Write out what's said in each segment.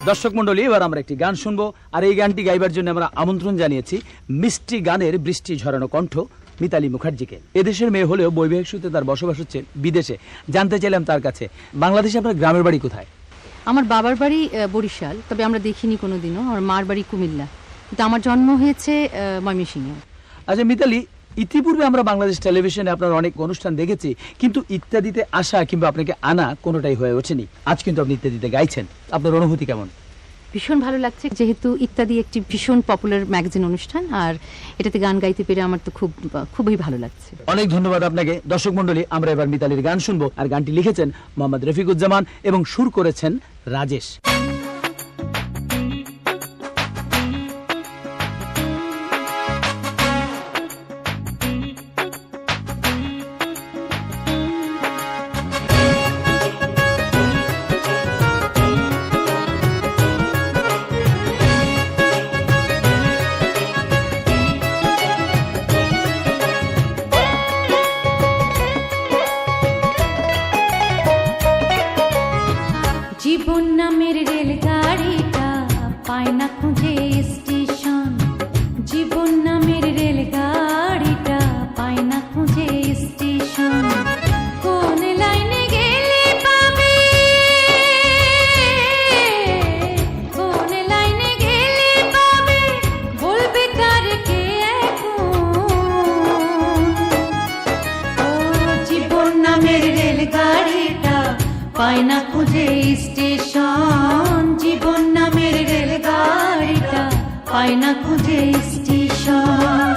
দর্শক মন্ডলী, এবার আমরা একটি গান শুনবো, আর এই গানটি গাইবার জন্য আমরা আমন্ত্রণ জানিয়েছি মিষ্টি গানের বৃষ্টি ঝরানো কণ্ঠ মিতালী মুখার্জিকে। এদেশের মেয়ে হলেও বৈবাহিক সূত্রে তার বসবাস হচ্ছে বিদেশে। জানতে চাইলাম তার কাছে, বাংলাদেশে আপনার গ্রামের বাড়ি কোথায়? আমার বাবার বাড়ি বরিশাল, তবে আমরা দেখিনি কোনোদিনও। আমার মার বাড়ি কুমিল্লা, কিন্তু আমার জন্ম হয়েছে ময়মনসিংহে। আচ্ছা মিতালী, ইতিপূর্বে আমরা বাংলাদেশ টেলিভিশনে আপনার অনেক অনুষ্ঠান দেখেছি, কিন্তু ইত্যাদিতে আসা কিংবা আপনাকে আনা কোনোটাই হয়ে ওঠেনি। আজ কিন্তু আপনি ইত্যাদিতে গাইছেন, আপনার অনুভূতি কেমন? ভীষণ ভালো লাগছে, যেহেতু ইত্যাদি একটি ভীষণ পপুলার ম্যাগাজিন অনুষ্ঠান, আর এটাতে গান গাইতে পেরে আমার তো খুবই ভালো লাগছে। অনেক ধন্যবাদ আপনাকে। দর্শক মন্ডলী, আমরা এবার মিতালির গান শুনবো, আর গানটি লিখেছেন মোহাম্মদ রফিকুজ্জামান এবং সুর করেছেন রাজেশ। জীবন নামের রেলগাড়িটা পায় না খুঁজে স্টেশন, জীবন নামের রেলগাড়িটা পায় না খুঁজে স্টেশন। কোন লাইনে গেলে পাবে, কোন লাইনে গেলে পাবে, বলবে তার কে এখন? ও জীবন নামের রেলগাড়িটা পায় না খুঁজে স্টেশন, জীবন নামের রেলগাড়িটা পায় না খুঁজে স্টেশন।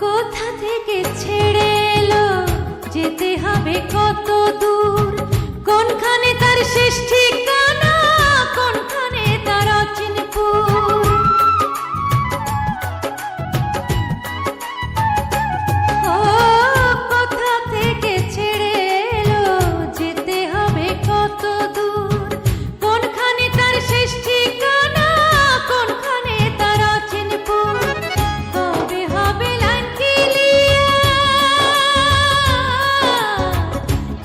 কোথা থেকে ছেড়ে এলো, যেতে হবে কত দূর, কোনখানে তার শেষ ঠিকানা, কোনখানে তার অচিনপুর। ও কোথা থেকে ছেড়ে এলো, যেতে হবে কত দূর, কোনখানে তার শেষ ঠিকানা, কোনখানে তার অচিনপুর। কবে হবে লাইন ক্লিয়ার,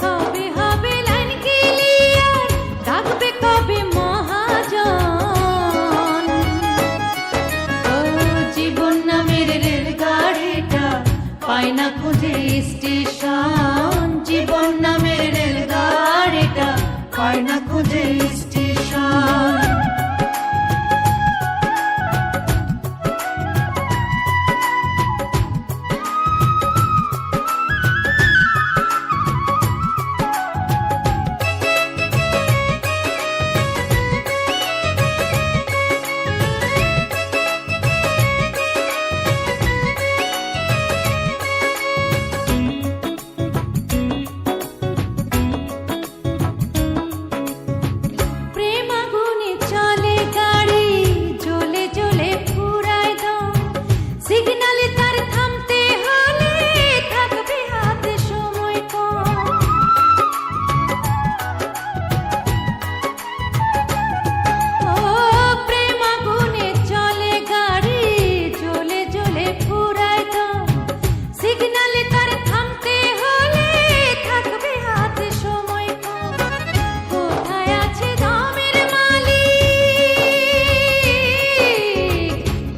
কবে হবে লাইন ক্লিয়ার, ডাকবে কবে মহাজন? ও জীবন নামের রেলগাড়িটা পায় না খুঁজে স্টেশন, জীবন নামের রেলগাড়িটা পায় না খুঁজে স্টেশন। প্রেম আগুনে চলে গাড়ি, জ্বলে জ্বলে ফুরায় দম, সিগনালে তার থামতে হলে থাকবে হাতে সময় কম। ও প্রেম আগুনে চলে গাড়ি, জ্বলে জ্বলে ফুরায় দম, সিগনালে তার থামতে হলে থাকবে হাতে সময় কম। কোথায় আছে দমের মালিক,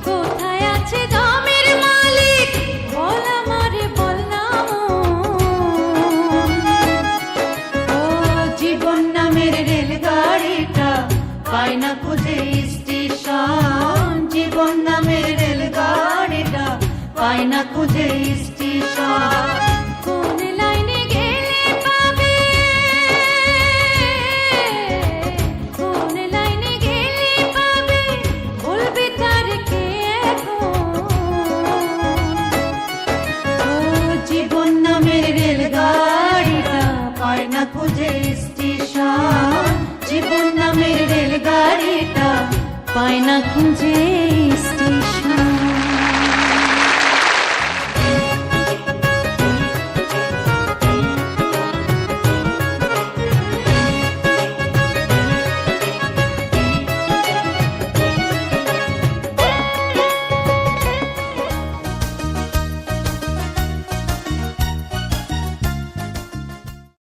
কোথায় আছে দমের মালিক, বল আমারে বল না মন। ও জীবন নামের রেলগাড়িটা পায় না খুঁজে স্টেশন, জীবন নামের রেলগাড়িটা পায় না খুঁজে স্টেশন। কোন লাইনে গেলে পাবে, কোন লাইনে গেলে পাবে, বলবে তার কে এখন? ও জীবন নামের রেলগাড়িটা পায় না খুঁজে স্টেশন, জীবন নামের রেলগাড়িটা পায় না খুঁজে